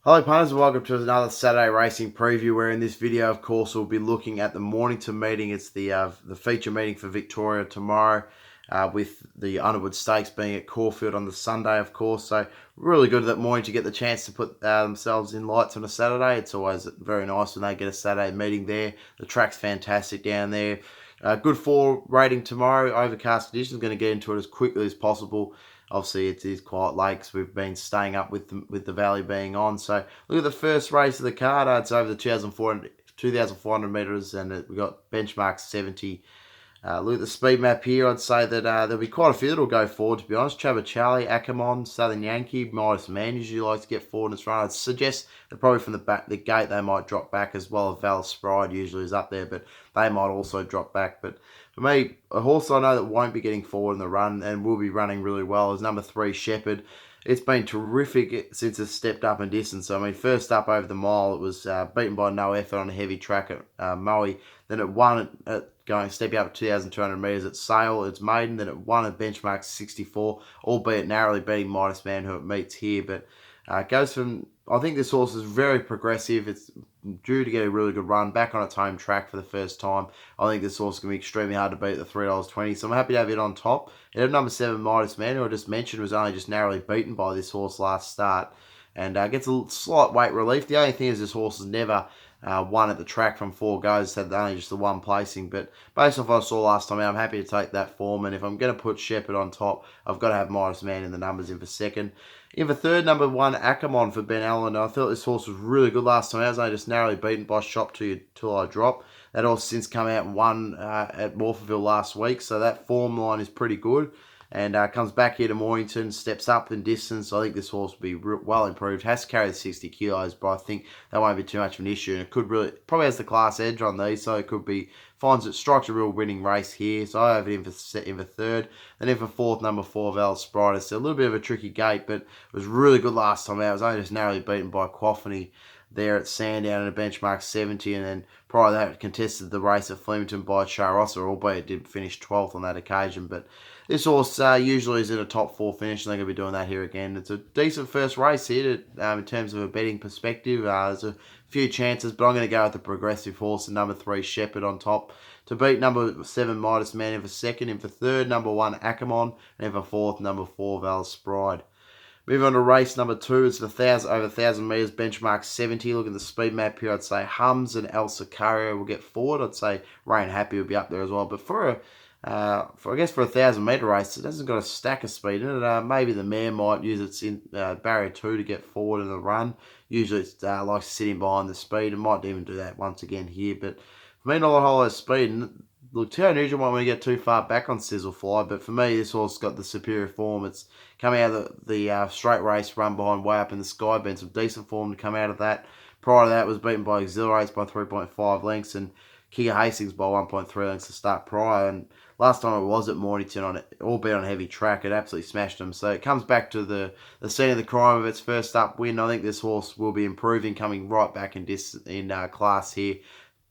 Hello punters and welcome to another Saturday racing preview where in this video of course we'll be looking at the Mornington meeting. It's the feature meeting for Victoria tomorrow with the Underwood Stakes being at Caulfield on the Sunday of course. So really good that morning to get the chance to put themselves in lights on a Saturday. It's always very nice when they get a Saturday meeting there. The track's fantastic down there. Good 4 rating tomorrow. Overcast conditions. Going to get into it as quickly as possible. Obviously, it is quite late because we've been staying up with the Valley being on. So look at the first race of the card. It's over the 2,400 metres, and we've got benchmark 70. Look at the speed map here. I'd say that there'll be quite a few that'll go forward, to be honest. Charlie, Ackermon, Southern Yankee, Midas Man usually likes to get forward in its run. I'd suggest that probably from the gate they might drop back, as well as Val's Spride usually is up there, but they might also drop back. But for me, a horse I know that won't be getting forward in the run and will be running really well is number 3, Shepherd. It's been terrific since it's stepped up in distance. I mean, first up over the mile, it was beaten by no effort on a heavy track at Moe. Then it won stepping up to 2,200 metres at Sale. It's maiden. Then it won at benchmark 64, albeit narrowly beating Midas Man, who it meets here. But it goes from, I think this horse is very progressive. It's due to get a really good run back on its home track for the first time. I think this horse is going to be extremely hard to beat at the $3.20. So I'm happy to have it on top. And at number 7, Midas Man, who I just mentioned, was only just narrowly beaten by this horse last start. And gets a slight weight relief. The only thing is this horse has never won at the track from 4 goes, had only just the 1 placing. But based off what I saw last time, I'm happy to take that form. And if I'm going to put Shepherd on top, I've got to have Midas Man in the numbers in for second. In for third, number 1, Ackermon for Ben Allen. I thought this horse was really good last time. I was only just narrowly beaten by Shop Till I Drop. That horse since come out and won at Morphettville last week. So that form line is pretty good. And comes back here to Mornington, steps up in distance. I think this horse will be well improved. Has to carry the 60 kilos, but I think that won't be too much of an issue. And it could probably has the class edge on these, so it could be, strikes a real winning race here. So I have it in for third. And in for fourth, number 4, Val's Spride. It's a little bit of a tricky gate, but it was really good last time out. It was only just narrowly beaten by Quaffney there at Sandown in a benchmark 70, and then prior to that contested the race at Flemington by Charossa, albeit it did finish 12th on that occasion. But this horse usually is in a top 4 finish, and they're going to be doing that here again. It's a decent first race here in terms of a betting perspective. There's a few chances, but I'm going to go with the progressive horse and number 3, Shepherd on top. To beat number 7, Midas Man in for second. In for third, number 1, Ackermon. And in for fourth, number 4, Val's Spride. Moving on to race number 2, it's the over 1,000 metres, benchmark 70. Look at the speed map here, I'd say Hums and El Sicario will get forward. I'd say Rain Happy will be up there as well. But for a 1,000 metre race, it hasn't got a stack of speed in it. Maybe the mare might use its barrier 2 to get forward in the run. Usually it likes sitting behind the speed. It might even do that once again here. But for me, not a whole lot of speed. And look, too unusual might want to get too far back on Sizzle Fly, but for me, this horse got the superior form. It's coming out of the straight race run behind Way Up in the Sky. Been some decent form to come out of that. Prior to that, it was beaten by Exhilarates by 3.5 lengths and Kia Hastings by 1.3 lengths to start prior. And last time it was at Mornington, albeit on a heavy track, it absolutely smashed them. So it comes back to the scene of the crime of its first up win. I think this horse will be improving, coming right back in class here.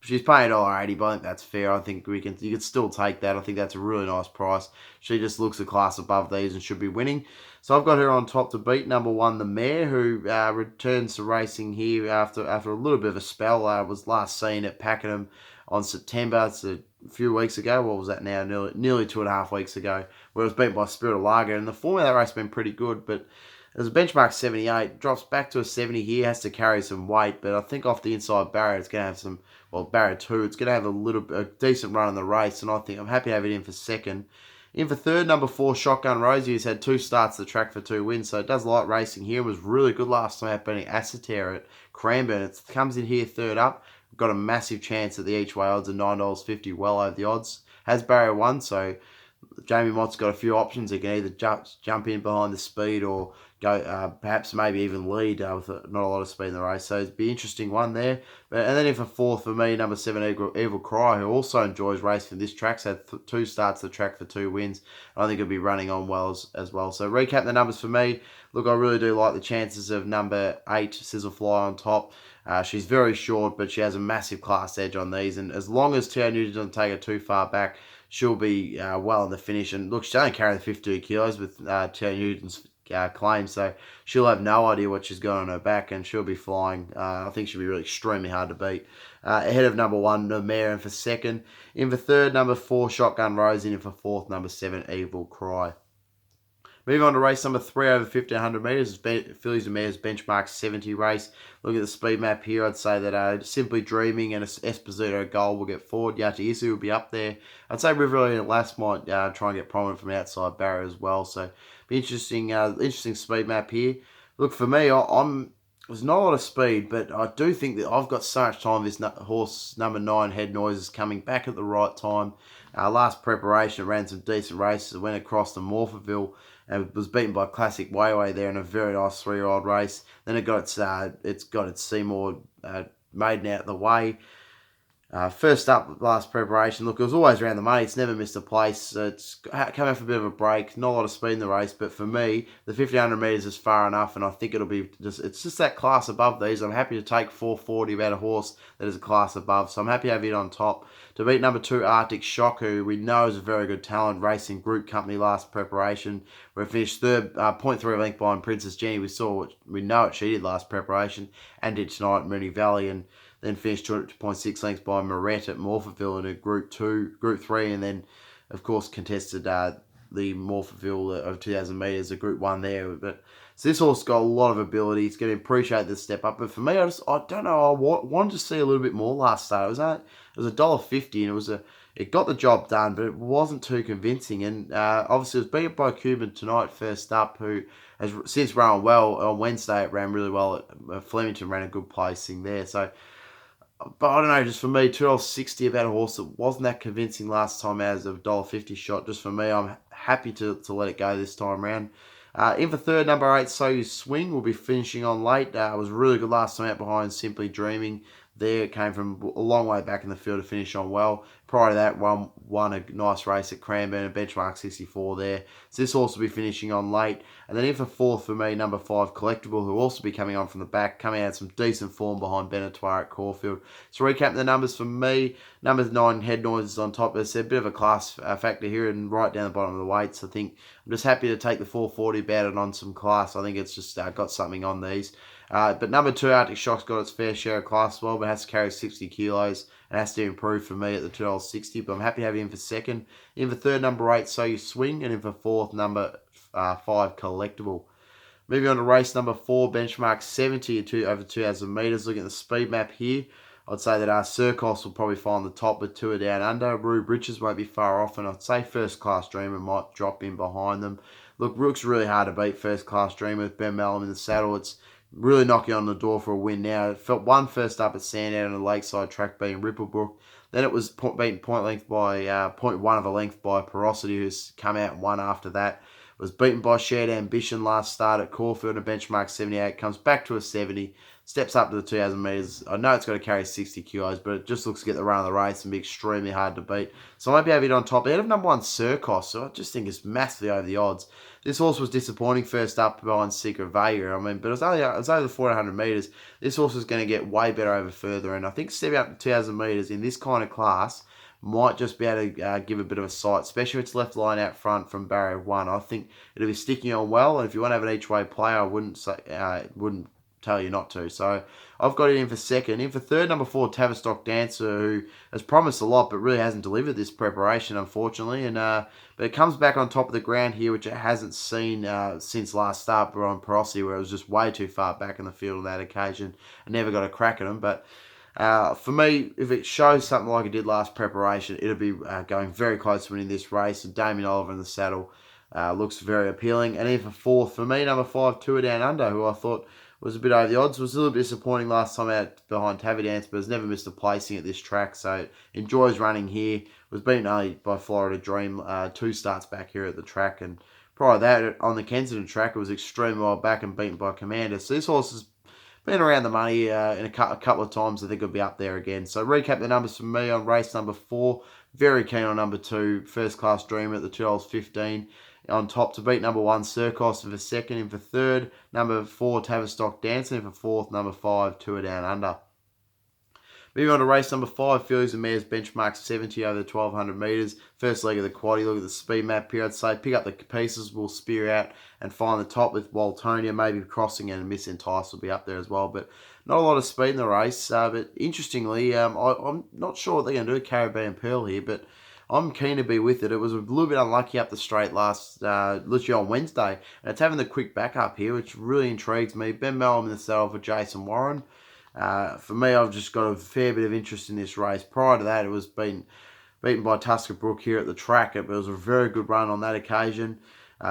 She's paying $1.80, but I think that's fair. I think you can still take that. I think that's a really nice price. She just looks a class above these and should be winning. So I've got her on top to beat number 1, the mare, who returns to racing here after a little bit of a spell. Was last seen at Pakenham on September. It's a few weeks ago. What was that now? Nearly 2.5 weeks ago, where it was beaten by Spirit of Lager. And the form of that race has been pretty good, but as a benchmark 78, drops back to a 70 here, has to carry some weight, but I think off the inside barrier, it's going to have some, barrier 2, it's going to have a decent run in the race, and I think I'm happy to have it in for second. In for third, number 4, Shotgun Rosie, who's had 2 starts to the track for 2 wins, so it does like racing here. It was really good last time out beating Asseter at Cranbourne. It comes in here third up. Got a massive chance at the each way odds of $9.50, well over the odds. Has barrier 1, so Jamie Mott's got a few options. He can either jump in behind the speed or go perhaps maybe even lead with not a lot of speed in the race. So it'd be an interesting one there. And then in for fourth for me, number 7, Evil Cry, who also enjoys racing this track. So had 2 starts to the track for 2 wins. I think he'll be running on well as well. So recap the numbers for me. Look, I really do like the chances of number 8, Sizzle Fly on top. She's very short, but she has a massive class edge on these. And as long as Teo Newton doesn't take her too far back, she'll be well in the finish. And look, she's only carrying 52 kilos with Teo Newton's claim, so she'll have no idea what she's got on her back, and she'll be flying. I think she'll be really extremely hard to beat. Ahead of number 1, the Mare, and for second. In for third, number 4, Shotgun Rosie, and for fourth, number 7, Evil Cry. Moving on to race number 3 over 1,500 metres, Fillies and Mares benchmark 70 race. Look at the speed map here. I'd say that Simply Dreaming and Esposito Gold will get forward. Yachi Isu will be up there. I'd say Riverly and Lass might try and get prominent from outside barrier as well. So, be interesting speed map here. Look, for me, there's not a lot of speed, but I do think that I've got so much time. This horse, number 9, Head Noise, is coming back at the right time. Last preparation, it ran some decent races. It went across to Morphettville and was beaten by Classic Wayway there in a very nice 3-year-old race. Then it got its Seymour maiden out of the way. First up, last preparation. Look, it was always around the money. It's never missed a place. It's come out for a bit of a break. Not a lot of speed in the race, but for me, the 1,500 metres is far enough, and I think it'll be it's just that class above these. I'm happy to take 440 about a horse that is a class above, so I'm happy to have it on top. To beat number 2, Arctic Shock, who we know is a very good talent, racing Group Company last preparation. We finished third, 0.3 length behind Princess Jenny. We know what she did last preparation, and did tonight at Moonee Valley, and then finished 2.6 lengths by Moret at Morphettville in a Group 3, and then, of course, contested the Morphettville of 2,000 metres, a Group 1 there. But so this horse got a lot of ability. It's going to appreciate the step up. But for me, I don't know. I wanted to see a little bit more last start. It was $1.50, and it got the job done, but it wasn't too convincing. And obviously, it was beaten by Cuban tonight, first up, who has since run well. On Wednesday, it ran really well at Flemington, ran a good placing there. So, but I don't know, just for me, $2.60 about a horse that wasn't that convincing last time as a $1.50 shot. Just for me, I'm happy to let it go this time round. In for third, number 8, So You Swing, will be finishing on late. It was really good last time out behind Simply Dreaming. There, it came from a long way back in the field to finish on well. Prior to that, won a nice race at Cranbourne, a benchmark 64 there. So this horse will be finishing on late. And then in for fourth for me, number 5, Collectible, who will also be coming on from the back, coming out some decent form behind Benatoire at Caulfield. So recapping the numbers for me, number 9, Head Noise is on top. There's a bit of a class factor here and right down the bottom of the weights. I think I'm just happy to take the 440 about it on some class. I think it's just got something on these. But number 2, Arctic Shock's got its fair share of class as well, but has to carry 60 kilos and has to improve for me at the $2.60. But I'm happy to have him for second. In for third, number 8, So You Swing, and in for fourth, number 5, Collectible. Moving on to race number 4, benchmark 70 over 2,000 metres. Looking at the speed map here, I'd say that Circos will probably find the top with 2 down under. Rube Riches won't be far off, and I'd say First Class Dreamer might drop in behind them. Look, Rook's really hard to beat, First Class Dreamer with Ben Mallam in the saddle. It's really knocking on the door for a win now. It felt one first up at Sandown on a lakeside track being Ripplebrook. Then it was beaten point length by 0.1 of a length by Porosity, who's come out and won after that. It was beaten by Shared Ambition last start at Caulfield, a benchmark 78. Comes back to a 70. Steps up to the 2,000 metres. I know it's got to carry 60 kilos, but it just looks to get the run of the race and be extremely hard to beat. So I might be able to hit on top. Ahead of number 1, Circos, so I just think it's massively over the odds. This horse was disappointing first up behind Secret Value. But it was over the 400 metres. This horse was going to get way better over further, and I think stepping up to 2,000 metres in this kind of class might just be able to give a bit of a sight, especially if it's left line out front from barrier 1. I think it'll be sticking on well, and if you want to have an each way play, I wouldn't tell you not to. So I've got it in for second. In for third, number 4, Tavistock Dancer, who has promised a lot but really hasn't delivered this preparation, unfortunately. And but it comes back on top of the ground here, which it hasn't seen since last start on Porosity, where it was just way too far back in the field on that occasion and never got a crack at him. But for me, if it shows something like it did last preparation, it'll be going very close to winning this race. And Damien Oliver in the saddle looks very appealing. And in for fourth, for me, number 5, Tour Down Under, who I thought was a bit over the odds. Was a little disappointing last time out behind Tavi Dance, but has never missed a placing at this track. So enjoys running here. Was beaten only by Florida Dream 2 starts back here at the track. And prior to that, on the Kensington track, it was extremely well back and beaten by Commander. So this horse has been around the money in a couple of times. I think it'll be up there again. So recap the numbers for me on race number 4. Very keen on number 2, First Class Dreamer at the $2.15. On top to beat number 1, Circos for second. In for third, number 4, Tavistock Dancer. In for fourth, number 5, Tour Down Under. Moving on to race number 5, Fillies and Mares benchmark 70 over the 1200 metres. First leg of the quaddie, look at the speed map here. I'd say pick up the pieces, we'll spear out and find the top with Waltonia, maybe crossing and Miss Entice will be up there as well. But not a lot of speed in the race. But interestingly, I'm not sure what they're going to do with Caribbean Pearl here, but I'm keen to be with it. It was a little bit unlucky up the straight literally on Wednesday. And it's having the quick backup here, which really intrigues me. Ben Mellum in the saddle for Jason Warren. For me, I've just got a fair bit of interest in this race. Prior to that, it was beaten by Tusker Brook here at the track. It was a very good run on that occasion.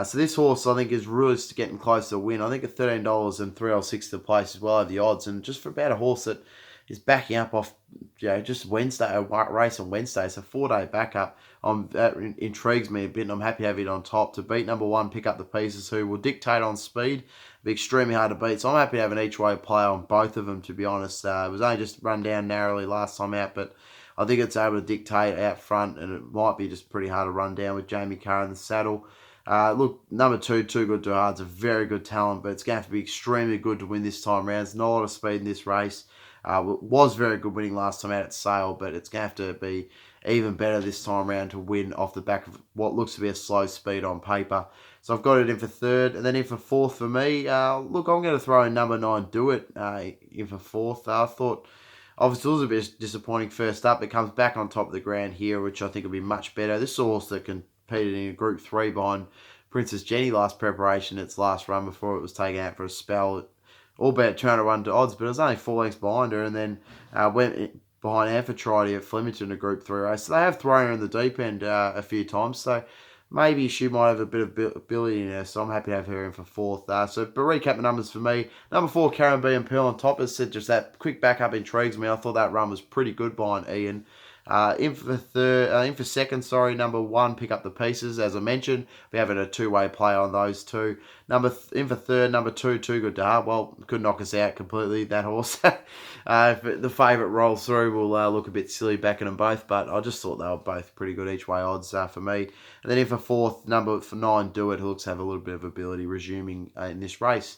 So this horse, I think, is really getting close to a win. I think at $13 and $3.06 to place as well over the odds. And just for about a horse that is backing up off, just Wednesday, a race on Wednesday. It's a 4-day backup. That intrigues me a bit, and I'm happy to have it on top. To beat number 1, pick up the pieces, who will dictate on speed. Be extremely hard to beat. So I'm happy to have an each-way play on both of them, to be honest. It was only just run down narrowly last time out, but I think it's able to dictate out front, and it might be just pretty hard to run down with Jamie Carr in the saddle. Look, number 2, Too Good to Hard's a very good talent, but it's going to have to be extremely good to win this time round. There's not a lot of speed in this race. Was very good winning last time out at Sale, but it's going to have to be even better this time round to win off the back of what looks to be a slow speed on paper. So I've got it in for 3rd, and then in for 4th for me. Look, I'm going to throw in number 9, Do It, in for 4th. I thought, obviously, it was a bit disappointing first up. It comes back on top of the ground here, which I think will be much better. This is a horse that competed in Group 3 behind Princess Jenny last preparation, its last run before it was taken out for a spell. All about 201 to odds, but it was only 4 lengths behind her, and then went behind Amphitrite at Flemington in a Group 3 race. So they have thrown her in the deep end a few times, so maybe she might have a bit of ability in her, so I'm happy to have her in for 4th. But recap the numbers for me. Number 4, Caribbean Pearl on top. As said, just that quick backup intrigues me. I thought that run was pretty good behind Ian. In for 2nd, number 1, Pick Up the Pieces. As I mentioned, we're having a 2-way play on those two. In for 3rd, number 2, Too Good to Hard. Well, could knock us out completely, that horse. If the favourite rolls through, we'll look a bit silly backing them both, but I just thought they were both pretty good each way odds for me. And then in for 4th, number 9, Do It, who looks to have a little bit of ability resuming in this race.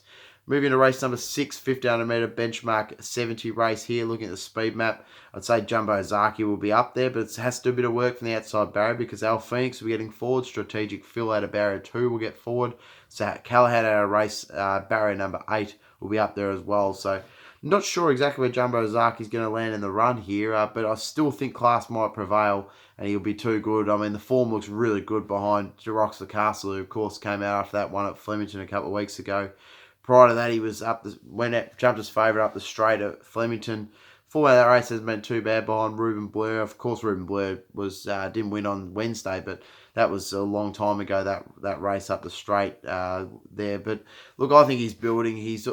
Moving to race number 6, 1500 metre benchmark 70 race here. Looking at the speed map, I'd say Jumbo Zaki will be up there, but it has to do a bit of work from the outside barrier because Al Phoenix will be getting forward. Strategic Phil out of barrier 2 will get forward. So Callahan out of race barrier number 8 will be up there as well. So not sure exactly where Jumbo Zaki is going to land in the run here, but I still think class might prevail and he'll be too good. I mean, the form looks really good behind Girox the Castle, who of course came out after that one at Flemington a couple of weeks ago. Prior to that, he was jumped his favourite up the straight at Flemington. Full out of that race hasn't been too bad behind Ruben Blair. Of course, Ruben Blair didn't win on Wednesday, but that was a long time ago, that race up the straight there. But look, I think he's building. He's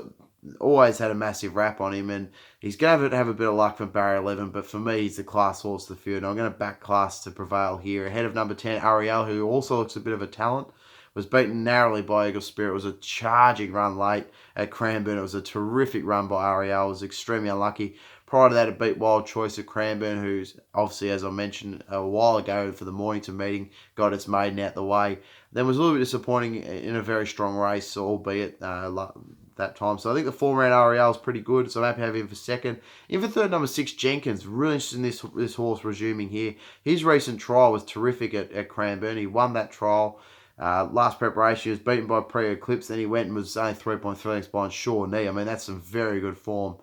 always had a massive rap on him, and he's going to have a bit of luck from barrier 11, but for me, he's the class horse of the field. And I'm going to back class to prevail here. Ahead of number 10, Ariel, who also looks a bit of a talent. Was beaten narrowly by Eagle Spirit. It was a charging run late at Cranbourne. It was a terrific run by Ariel. It was extremely unlucky. Prior to that, it beat Wild Choice at Cranbourne, who's obviously, as I mentioned a while ago for the Mornington meeting, got its maiden out the way. Then was a little bit disappointing in a very strong race, albeit that time. So I think the 4-round Ariel is pretty good, so I'm happy to have him for 2nd. In for 3rd, number 6, Jenkins. Really interested in this horse resuming here. His recent trial was terrific at Cranbourne. He won that trial. Last preparation, he was beaten by Pre-Eclipse, then he went and was only 3.3 lengths behind Shaw Knee. I mean, that's some very good form.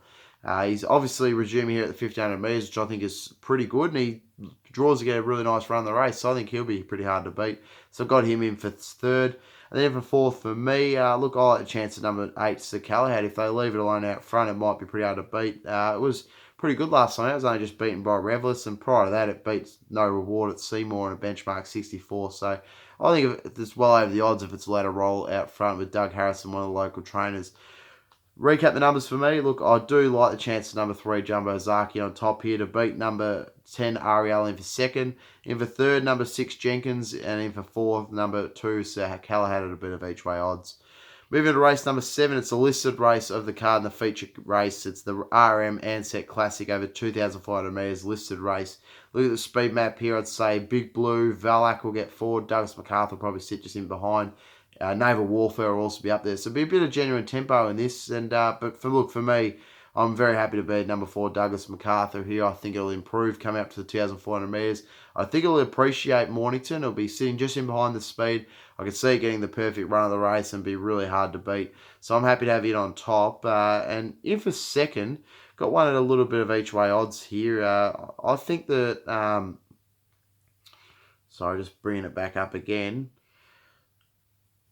He's obviously resuming here at the 1500 metres, which I think is pretty good, and he draws to get a really nice run in the race, so I think he'll be pretty hard to beat. So I've got him in for 3rd. And then for 4th for me, look, I like the chance of number 8, Sir Callahan. If they leave it alone out front, it might be pretty hard to beat. It was pretty good last time. It was only just beaten by Revelous, and prior to that, it beats No Reward at Seymour in a benchmark 64. So I think it's well over the odds if it's allowed to roll out front with Doug Harrison, one of the local trainers. Recap the numbers for me. Look, I do like the chance of number 3, Jumbo Zaki on top here to beat number 10, Ariel in for 2nd. In for 3rd, number 6, Jenkins. And in for 4th, number 2, Sir Callahan at a bit of each way odds. Moving to race number 7, it's a listed race of the card in the feature race. It's the RM Ansett Classic over 2,500 metres listed race. Look at the speed map here. I'd say Big Blue, Valak will get forward. Douglas MacArthur will probably sit just in behind. Naval Warfare will also be up there. So it'll be a bit of genuine tempo in this. And but for me, I'm very happy to be number 4, Douglas MacArthur here. I think it'll improve coming up to the 2,400 metres. I think it'll appreciate Mornington. It'll be sitting just in behind the speed. I can see it getting the perfect run of the race and be really hard to beat. So I'm happy to have it on top. And in for second, got one at a little bit of each way odds here. I think that... sorry, just bringing it back up again.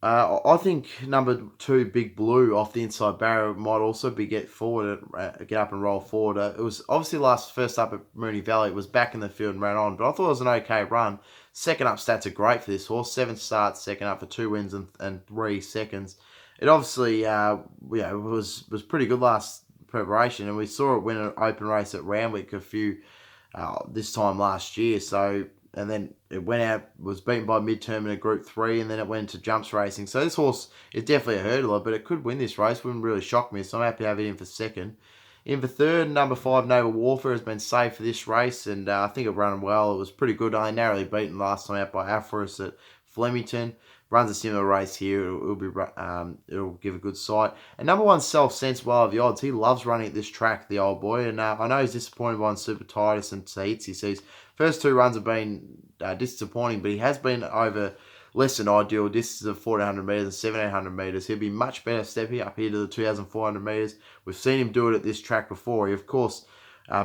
I think number 2, Big Blue, off the inside barrier might also be get up and roll forward. It was obviously first up at Moonee Valley. It was back in the field and ran on, but I thought it was an okay run. Second up stats are great for this horse. 7 starts, second up for 2 wins and 3 seconds. It obviously was pretty good last preparation, and we saw it win an open race at Randwick this time last year. So. And then it went out, was beaten by midterm in a Group 3, and then it went to jumps racing. So this horse is definitely a hurdler, but it could win this race. Wouldn't really shock me, so I'm happy to have it in for second. In for third, number 5, Naval Warfare, has been safe for this race, and I think it ran well. It was pretty good. I narrowly beaten last time out by Aphorus at Flemington. Runs a similar race here. It'll give a good sight. And number 1, Self-Sense, well of the odds. He loves running at this track, the old boy. And I know he's disappointed by Super Titus and Tahiti. So his first 2 runs have been disappointing, but he has been over less than ideal distances of 1,400 metres and 1,700 metres. He'll be much better stepping up here to the 2,400 metres. We've seen him do it at this track before. He, of course,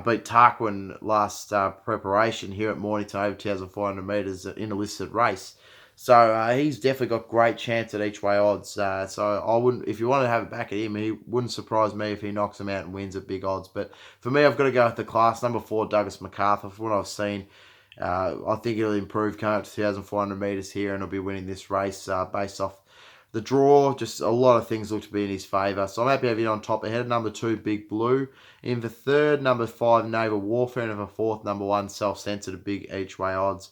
beat Tarquin last preparation here at Mornington over 2,400 metres in a listed race. So he's definitely got great chance at each way odds. So I wouldn't, if you want to have it back at him, he wouldn't surprise me if he knocks him out and wins at big odds. But for me, I've got to go with the class. Number 4, Douglas MacArthur. From what I've seen, I think it'll improve coming up to 2,400 metres here, and he'll be winning this race based off the draw. Just a lot of things look to be in his favour. So I'm happy to have it on top ahead of number 2, Big Blue. In for third, number 5, Naval Warfare. And in for fourth, number 1, Self-Sense at a big each way odds.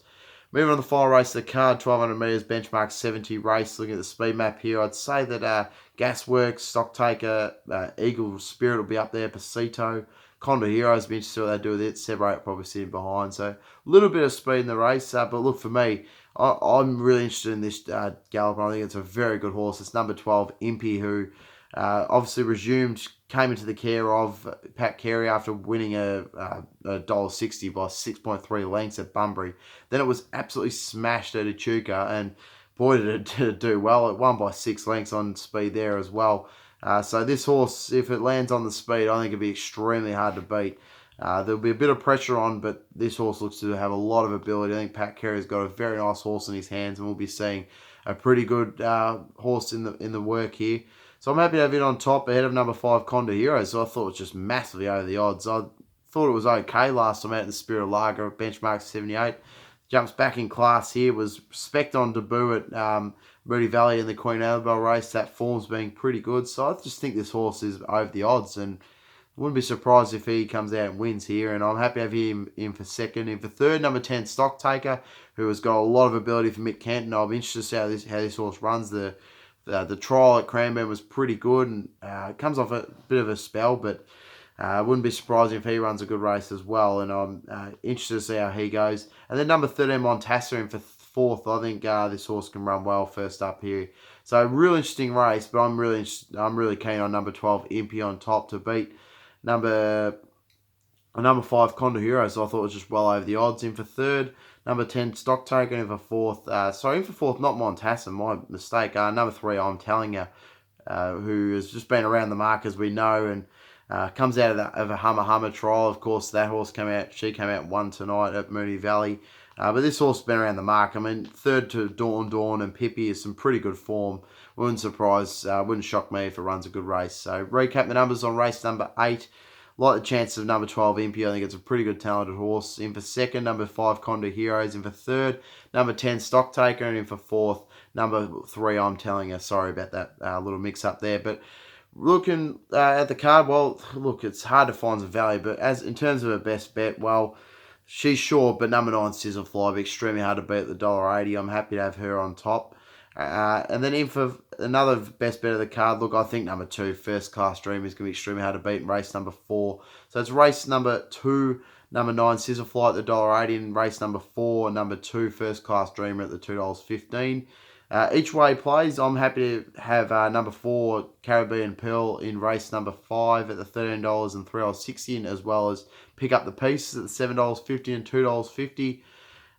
Moving on to the final race of the card, 1,200 metres, benchmark 70 race. Looking at the speed map here, I'd say that Gasworks, Stocktaker, Eagle Spirit will be up there, Pasito. Condor Heroes, be interested what they do with it. Separate probably sitting behind. So a little bit of speed in the race. But look, for me, I'm really interested in this Gallop. I think it's a very good horse. It's number 12, Impy, who obviously came into the care of Pat Carey after winning a $1.60 by 6.3 lengths at Bunbury. Then it was absolutely smashed at Echuca, and boy did it do well. It won by 6 lengths on speed there as well. So this horse, if it lands on the speed, I think it'll be extremely hard to beat. There'll be a bit of pressure on, but this horse looks to have a lot of ability. I think Pat Carey's got a very nice horse in his hands, and we'll be seeing a pretty good horse in the work here. So I'm happy to have it on top ahead of number 5, Condor Heroes. So I thought it was just massively over the odds. I thought it was okay last time out in the Spirit of Lager, benchmark 78. Jumps back in class here, was spec'd on debut at Moonee Valley in the Queen Annabelle race. That form's being pretty good. So I just think this horse is over the odds, and wouldn't be surprised if he comes out and wins here. And I'm happy to have him in for second. In for third, number 10, Stocktaker, who has got a lot of ability for Mick Kenton. I'm interested to see how this horse runs. The trial at Cranbourne was pretty good, and comes off a bit of a spell, but wouldn't be surprising if he runs a good race as well, and I'm interested to see how he goes. And then number 13, Montassa, in for fourth. I think this horse can run well first up here. So real interesting race, but I'm really keen on number 12, Impy, on top to beat number 5, Condor Heroes. So I thought it was just well over the odds. In for third, number 10, Stocktaker. In for fourth, in for fourth, not Montassa, my mistake. Number 3, I'm Telling You, who has just been around the mark, as we know, and comes out of a Hummer trial. Of course, that horse came out and won tonight at Moonee Valley. But this horse has been around the mark. I mean, third to Dawn and Pippi is some pretty good form. Wouldn't shock me if it runs a good race. So recap the numbers on race number 8. Like the chances of number 12, Impy. I think it's a pretty good, talented horse. In for second, number 5, Condor Heroes. In for third, number 10, Stocktaker. And in for fourth, number 3, I'm Telling You. Sorry about that little mix-up there. But looking at the card, well, look, it's hard to find some value. But in terms of a best bet, well, she's short, but number 9, Sizzle Fly, be extremely hard to beat at the $1.80. I'm happy to have her on top. And then in for another best bet of the card, look, I think number 2, First Class Dream, is going to be extremely hard to beat in race number 4. So it's race number 2, number 9, Sizzle Fly at the $1.80, and race number 4, number 2, First Class Dreamer at the $2.15. Each way plays, I'm happy to have number 4 Caribbean Pearl in race number 5 at the $13 and $3.60 in, as well as pick up the pieces at the $7.50 and $2.50.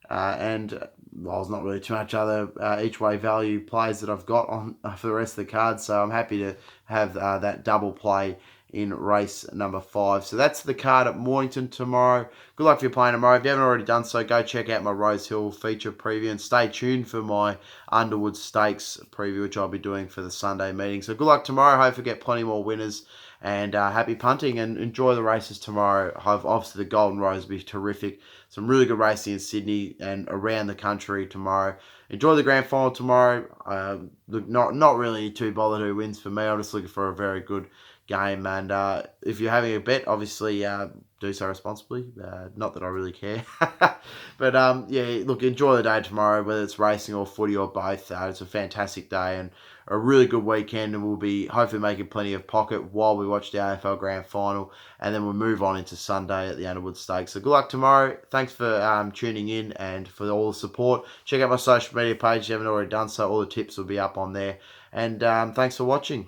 And well, there's not really too much other each way value plays that I've got on for the rest of the cards, so I'm happy to have that double play in race number 5. So that's the card at Mornington tomorrow. Good luck if you're playing tomorrow. If you haven't already done so, go check out my Rose Hill feature preview and stay tuned for my Underwood Stakes preview, which I'll be doing for the Sunday meeting. So good luck tomorrow. Hopefully get plenty more winners, and happy punting, and enjoy the races tomorrow. Obviously the Golden Rose will be terrific. Some really good racing in Sydney and around the country tomorrow. Enjoy the grand final tomorrow. Look, not really too bothered who wins for me. I'm just looking for a very good game, and if you're having a bet, obviously do so responsibly. Not that I really care, but yeah, look, enjoy the day tomorrow, whether it's racing or footy or both. It's a fantastic day and a really good weekend, and we'll be hopefully making plenty of pocket while we watch the AFL Grand Final, and then we'll move on into Sunday at the Underwood Stakes. So good luck tomorrow. Thanks for tuning in and for all the support. Check out my social media page if you haven't already done so. All the tips will be up on there, and thanks for watching.